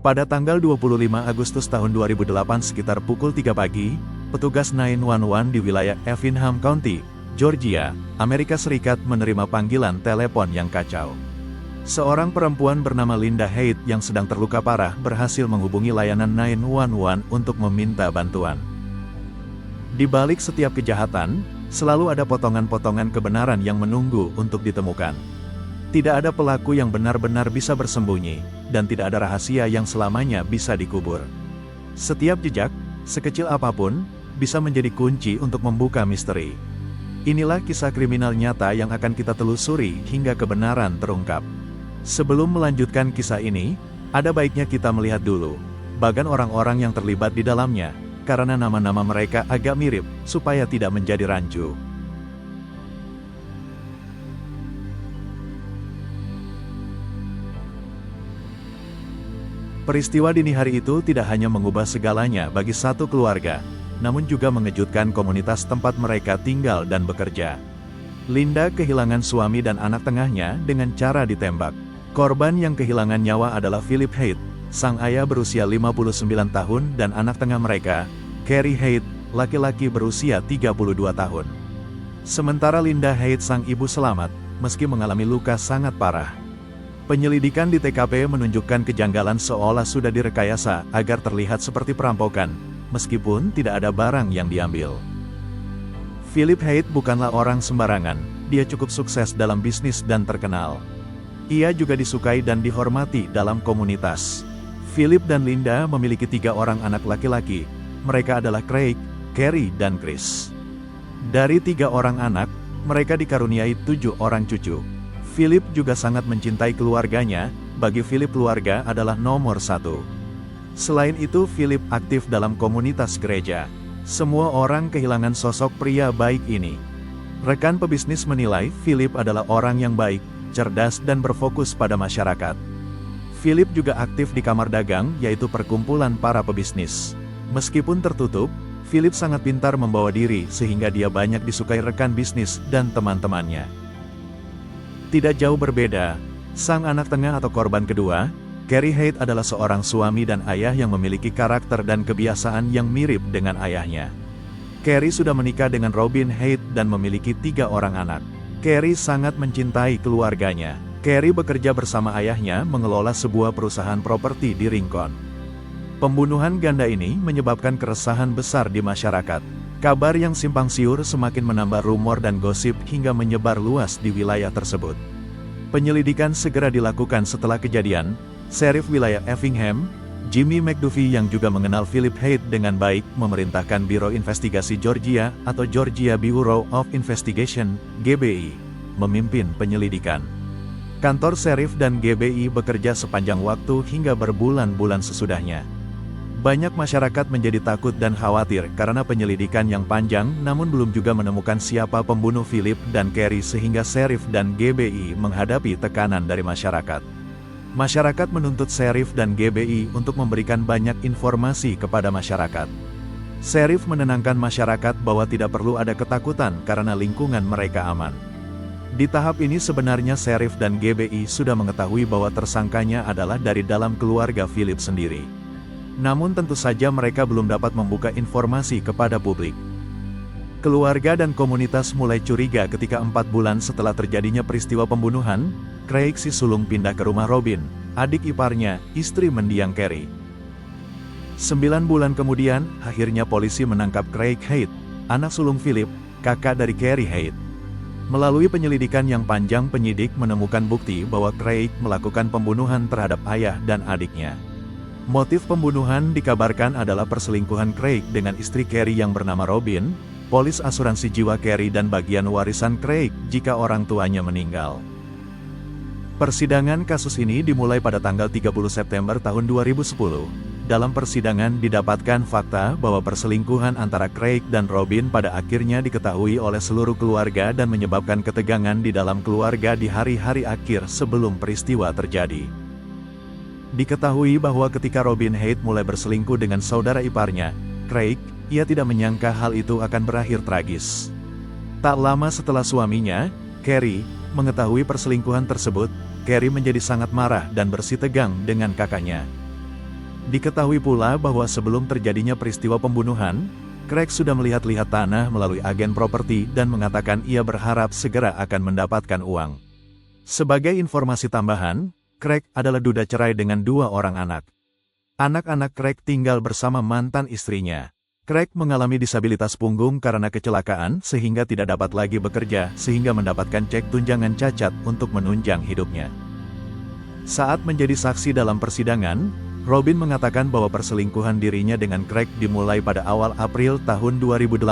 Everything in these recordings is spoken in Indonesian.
Pada tanggal 25 Agustus tahun 2008 sekitar pukul 3 pagi, petugas 911 di wilayah Effingham County, Georgia, Amerika Serikat menerima panggilan telepon yang kacau. Seorang perempuan bernama Linda Haidt yang sedang terluka parah berhasil menghubungi layanan 911 untuk meminta bantuan. Di balik setiap kejahatan, selalu ada potongan-potongan kebenaran yang menunggu untuk ditemukan. Tidak ada pelaku yang benar-benar bisa bersembunyi, dan tidak ada rahasia yang selamanya bisa dikubur. Setiap jejak, sekecil apapun, bisa menjadi kunci untuk membuka misteri. Inilah kisah kriminal nyata yang akan kita telusuri hingga kebenaran terungkap. Sebelum melanjutkan kisah ini, ada baiknya kita melihat dulu bagan orang-orang yang terlibat di dalamnya, karena nama-nama mereka agak mirip, supaya tidak menjadi rancu. Peristiwa dini hari itu tidak hanya mengubah segalanya bagi satu keluarga, namun juga mengejutkan komunitas tempat mereka tinggal dan bekerja. Linda kehilangan suami dan anak tengahnya dengan cara ditembak. Korban yang kehilangan nyawa adalah Philip Haidt, sang ayah berusia 59 tahun dan anak tengah mereka, Carrie Haidt, laki-laki berusia 32 tahun. Sementara Linda Haidt sang ibu selamat, meski mengalami luka sangat parah. Penyelidikan di TKP menunjukkan kejanggalan seolah sudah direkayasa agar terlihat seperti perampokan, meskipun tidak ada barang yang diambil. Philip Haidt bukanlah orang sembarangan, dia cukup sukses dalam bisnis dan terkenal. Ia juga disukai dan dihormati dalam komunitas. Philip dan Linda memiliki 3 orang anak laki-laki, mereka adalah Craig, Carrie dan Chris. Dari 3 orang anak, mereka dikaruniai 7 orang cucu. Philip juga sangat mencintai keluarganya, bagi Philip keluarga adalah nomor 1. Selain itu Philip aktif dalam komunitas gereja. Semua orang kehilangan sosok pria baik ini. Rekan pebisnis menilai Philip adalah orang yang baik, cerdas dan berfokus pada masyarakat. Philip juga aktif di kamar dagang, yaitu perkumpulan para pebisnis. Meskipun tertutup, Philip sangat pintar membawa diri sehingga dia banyak disukai rekan bisnis dan teman-temannya. Tidak jauh berbeda, sang anak tengah atau korban kedua, Carrie Haidt adalah seorang suami dan ayah yang memiliki karakter dan kebiasaan yang mirip dengan ayahnya. Carrie sudah menikah dengan Robin Haidt dan memiliki 3 orang anak. Carrie sangat mencintai keluarganya. Carrie bekerja bersama ayahnya mengelola sebuah perusahaan properti di Rincon. Pembunuhan ganda ini menyebabkan keresahan besar di masyarakat. Kabar yang simpang siur semakin menambah rumor dan gosip hingga menyebar luas di wilayah tersebut. Penyelidikan segera dilakukan setelah kejadian. Sheriff wilayah Effingham, Jimmy McDuffie yang juga mengenal Philip Haidt dengan baik, memerintahkan Biro Investigasi Georgia atau Georgia Bureau of Investigation, GBI, memimpin penyelidikan. Kantor Sheriff dan GBI bekerja sepanjang waktu hingga berbulan-bulan sesudahnya. Banyak masyarakat menjadi takut dan khawatir karena penyelidikan yang panjang, namun belum juga menemukan siapa pembunuh Philip dan Carrie sehingga Sheriff dan GBI menghadapi tekanan dari masyarakat. Masyarakat menuntut Sheriff dan GBI untuk memberikan banyak informasi kepada masyarakat. Sheriff menenangkan masyarakat bahwa tidak perlu ada ketakutan karena lingkungan mereka aman. Di tahap ini sebenarnya Sheriff dan GBI sudah mengetahui bahwa tersangkanya adalah dari dalam keluarga Philip sendiri. Namun tentu saja mereka belum dapat membuka informasi kepada publik. Keluarga dan komunitas mulai curiga ketika 4 bulan setelah terjadinya peristiwa pembunuhan, Craig si sulung pindah ke rumah Robin, adik iparnya, istri mendiang Carrie. 9 bulan kemudian, akhirnya polisi menangkap Craig Haidt, anak sulung Philip, kakak dari Carrie Haidt. Melalui penyelidikan yang panjang, penyidik menemukan bukti bahwa Craig melakukan pembunuhan terhadap ayah dan adiknya. Motif pembunuhan dikabarkan adalah perselingkuhan Craig dengan istri Carrie yang bernama Robin, polis asuransi jiwa Carrie dan bagian warisan Craig jika orang tuanya meninggal. Persidangan kasus ini dimulai pada tanggal 30 September tahun 2010. Dalam persidangan didapatkan fakta bahwa perselingkuhan antara Craig dan Robin pada akhirnya diketahui oleh seluruh keluarga dan menyebabkan ketegangan di dalam keluarga di hari-hari akhir sebelum peristiwa terjadi. Diketahui bahwa ketika Robin Haidt mulai berselingkuh dengan saudara iparnya, Craig, ia tidak menyangka hal itu akan berakhir tragis. Tak lama setelah suaminya, Carrie, mengetahui perselingkuhan tersebut, Carrie menjadi sangat marah dan bersitegang dengan kakaknya. Diketahui pula bahwa sebelum terjadinya peristiwa pembunuhan, Craig sudah melihat-lihat tanah melalui agen properti dan mengatakan ia berharap segera akan mendapatkan uang. Sebagai informasi tambahan, Craig adalah duda cerai dengan 2 orang anak. Anak-anak Craig tinggal bersama mantan istrinya. Craig mengalami disabilitas punggung karena kecelakaan sehingga tidak dapat lagi bekerja sehingga mendapatkan cek tunjangan cacat untuk menunjang hidupnya. Saat menjadi saksi dalam persidangan, Robin mengatakan bahwa perselingkuhan dirinya dengan Craig dimulai pada awal April tahun 2008.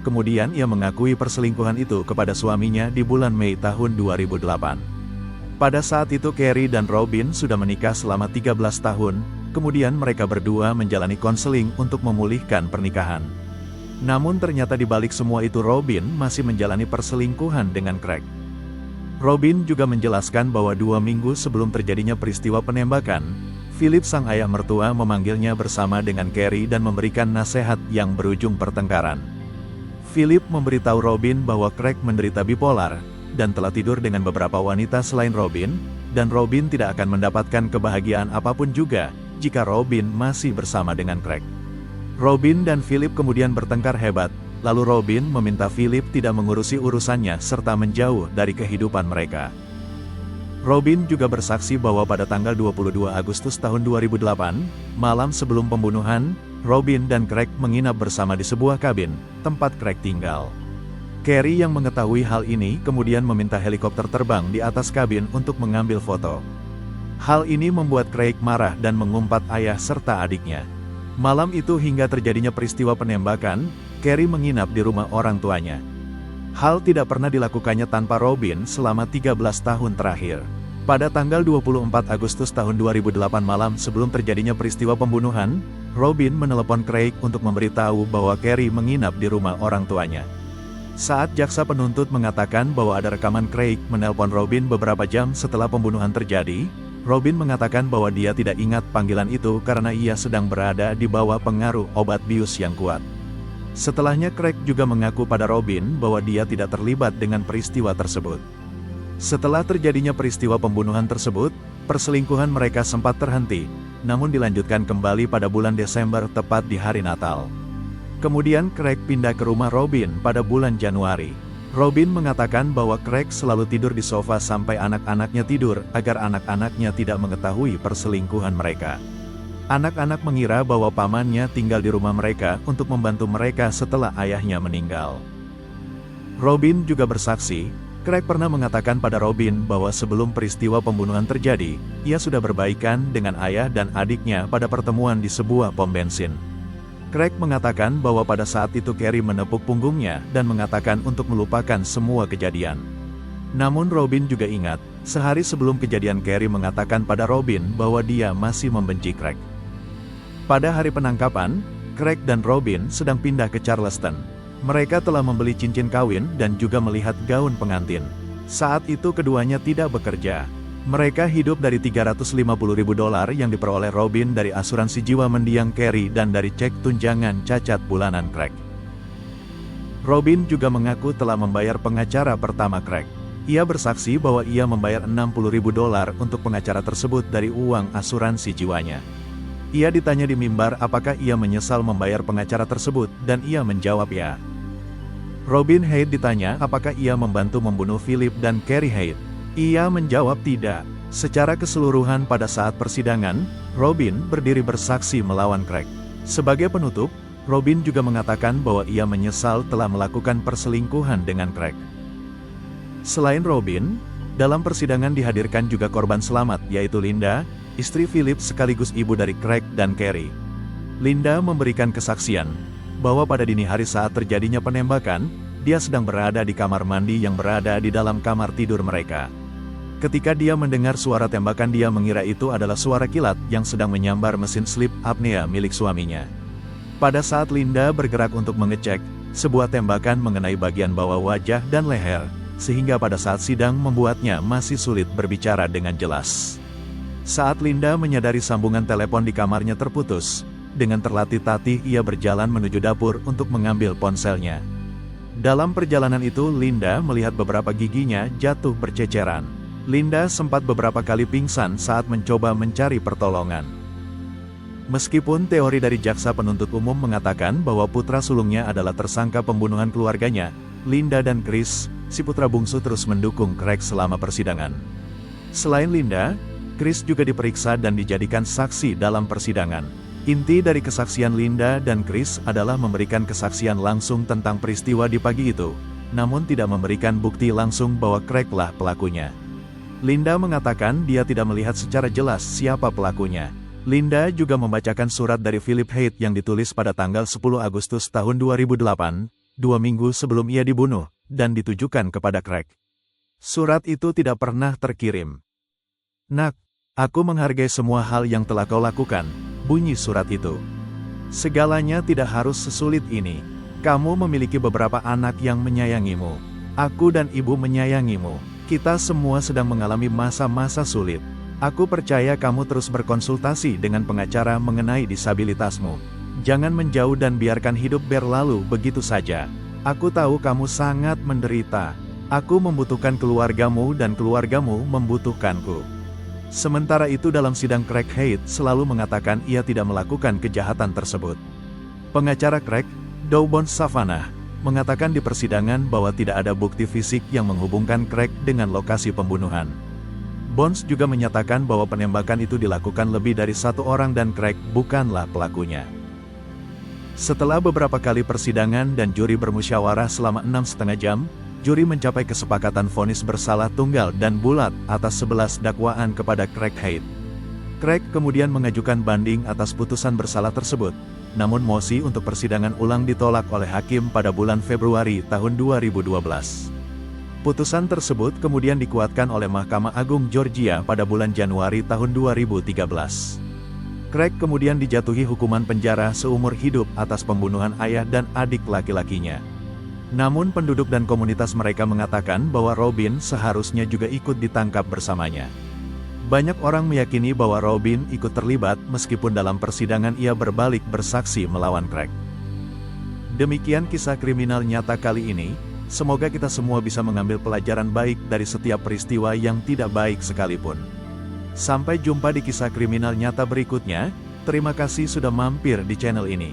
Kemudian ia mengakui perselingkuhan itu kepada suaminya di bulan Mei tahun 2008. Pada saat itu Carrie dan Robin sudah menikah selama 13 tahun, kemudian mereka berdua menjalani konseling untuk memulihkan pernikahan. Namun ternyata di balik semua itu Robin masih menjalani perselingkuhan dengan Craig. Robin juga menjelaskan bahwa 2 minggu sebelum terjadinya peristiwa penembakan, Philip sang ayah mertua memanggilnya bersama dengan Carrie dan memberikan nasihat yang berujung pertengkaran. Philip memberitahu Robin bahwa Craig menderita bipolar, dan telah tidur dengan beberapa wanita selain Robin, dan Robin tidak akan mendapatkan kebahagiaan apapun juga, jika Robin masih bersama dengan Craig. Robin dan Philip kemudian bertengkar hebat, lalu Robin meminta Philip tidak mengurusi urusannya serta menjauh dari kehidupan mereka. Robin juga bersaksi bahwa pada tanggal 22 Agustus tahun 2008, malam sebelum pembunuhan, Robin dan Craig menginap bersama di sebuah kabin, tempat Craig tinggal. Carrie yang mengetahui hal ini kemudian meminta helikopter terbang di atas kabin untuk mengambil foto. Hal ini membuat Craig marah dan mengumpat ayah serta adiknya. Malam itu hingga terjadinya peristiwa penembakan, Carrie menginap di rumah orang tuanya. Hal tidak pernah dilakukannya tanpa Robin selama 13 tahun terakhir. Pada tanggal 24 Agustus tahun 2008 malam sebelum terjadinya peristiwa pembunuhan, Robin menelepon Craig untuk memberitahu bahwa Carrie menginap di rumah orang tuanya. Saat jaksa penuntut mengatakan bahwa ada rekaman Craig menelpon Robin beberapa jam setelah pembunuhan terjadi, Robin mengatakan bahwa dia tidak ingat panggilan itu karena ia sedang berada di bawah pengaruh obat bius yang kuat. Setelahnya Craig juga mengaku pada Robin bahwa dia tidak terlibat dengan peristiwa tersebut. Setelah terjadinya peristiwa pembunuhan tersebut, perselingkuhan mereka sempat terhenti, namun dilanjutkan kembali pada bulan Desember tepat di hari Natal. Kemudian Craig pindah ke rumah Robin pada bulan Januari. Robin mengatakan bahwa Craig selalu tidur di sofa sampai anak-anaknya tidur agar anak-anaknya tidak mengetahui perselingkuhan mereka. Anak-anak mengira bahwa pamannya tinggal di rumah mereka untuk membantu mereka setelah ayahnya meninggal. Robin juga bersaksi, Craig pernah mengatakan pada Robin bahwa sebelum peristiwa pembunuhan terjadi, ia sudah berbaikan dengan ayah dan adiknya pada pertemuan di sebuah pom bensin. Craig mengatakan bahwa pada saat itu Carrie menepuk punggungnya dan mengatakan untuk melupakan semua kejadian. Namun Robin juga ingat, sehari sebelum kejadian Carrie mengatakan pada Robin bahwa dia masih membenci Craig. Pada hari penangkapan, Craig dan Robin sedang pindah ke Charleston. Mereka telah membeli cincin kawin dan juga melihat gaun pengantin. Saat itu keduanya tidak bekerja. Mereka hidup dari $350.000 yang diperoleh Robin dari asuransi jiwa mendiang Carrie dan dari cek tunjangan cacat bulanan Craig. Robin juga mengaku telah membayar pengacara pertama Craig. Ia bersaksi bahwa ia membayar $60.000 untuk pengacara tersebut dari uang asuransi jiwanya. Ia ditanya di mimbar apakah ia menyesal membayar pengacara tersebut, dan ia menjawab ya. Robin Haid ditanya apakah ia membantu membunuh Philip dan Carrie Haid. Ia menjawab tidak. Secara keseluruhan pada saat persidangan, Robin berdiri bersaksi melawan Craig. Sebagai penutup, Robin juga mengatakan bahwa ia menyesal telah melakukan perselingkuhan dengan Craig. Selain Robin, dalam persidangan dihadirkan juga korban selamat yaitu Linda, istri Philip sekaligus ibu dari Craig dan Carrie. Linda memberikan kesaksian bahwa pada dini hari saat terjadinya penembakan, dia sedang berada di kamar mandi yang berada di dalam kamar tidur mereka. Ketika dia mendengar suara tembakan, dia mengira itu adalah suara kilat yang sedang menyambar mesin sleep apnea milik suaminya. Pada saat Linda bergerak untuk mengecek, sebuah tembakan mengenai bagian bawah wajah dan leher, sehingga pada saat sidang membuatnya masih sulit berbicara dengan jelas. Saat Linda menyadari sambungan telepon di kamarnya terputus, dengan tertatih-tatih ia berjalan menuju dapur untuk mengambil ponselnya. Dalam perjalanan itu Linda melihat beberapa giginya jatuh berceceran. Linda sempat beberapa kali pingsan saat mencoba mencari pertolongan. Meskipun teori dari jaksa penuntut umum mengatakan bahwa putra sulungnya adalah tersangka pembunuhan keluarganya, Linda dan Chris, si putra bungsu terus mendukung Craig selama persidangan. Selain Linda, Chris juga diperiksa dan dijadikan saksi dalam persidangan. Inti dari kesaksian Linda dan Chris adalah memberikan kesaksian langsung tentang peristiwa di pagi itu, namun tidak memberikan bukti langsung bahwa Craig lah pelakunya. Linda mengatakan dia tidak melihat secara jelas siapa pelakunya. Linda juga membacakan surat dari Philip Haight yang ditulis pada tanggal 10 Agustus tahun 2008, 2 minggu sebelum ia dibunuh, dan ditujukan kepada Craig. Surat itu tidak pernah terkirim. "Nak, aku menghargai semua hal yang telah kau lakukan," bunyi surat itu. "Segalanya tidak harus sesulit ini. Kamu memiliki beberapa anak yang menyayangimu. Aku dan ibu menyayangimu. Kita semua sedang mengalami masa-masa sulit. Aku percaya kamu terus berkonsultasi dengan pengacara mengenai disabilitasmu. Jangan menjauh dan biarkan hidup berlalu begitu saja. Aku tahu kamu sangat menderita. Aku membutuhkan keluargamu dan keluargamu membutuhkanku." Sementara itu dalam sidang Craig Haight selalu mengatakan ia tidak melakukan kejahatan tersebut. Pengacara Craig, Dawson Savannah, mengatakan di persidangan bahwa tidak ada bukti fisik yang menghubungkan Craig dengan lokasi pembunuhan. Bones juga menyatakan bahwa penembakan itu dilakukan lebih dari satu orang dan Craig bukanlah pelakunya. Setelah beberapa kali persidangan dan juri bermusyawarah selama 6,5 jam, juri mencapai kesepakatan vonis bersalah tunggal dan bulat atas 11 dakwaan kepada Craig Haight. Craig kemudian mengajukan banding atas putusan bersalah tersebut, namun mosi untuk persidangan ulang ditolak oleh hakim pada bulan Februari tahun 2012. Putusan tersebut kemudian dikuatkan oleh Mahkamah Agung Georgia pada bulan Januari tahun 2013. Craig kemudian dijatuhi hukuman penjara seumur hidup atas pembunuhan ayah dan adik laki-lakinya. Namun penduduk dan komunitas mereka mengatakan bahwa Robin seharusnya juga ikut ditangkap bersamanya. Banyak orang meyakini bahwa Robin ikut terlibat meskipun dalam persidangan ia berbalik bersaksi melawan Craig. Demikian kisah kriminal nyata kali ini. Semoga kita semua bisa mengambil pelajaran baik dari setiap peristiwa yang tidak baik sekalipun. Sampai jumpa di kisah kriminal nyata berikutnya. Terima kasih sudah mampir di channel ini.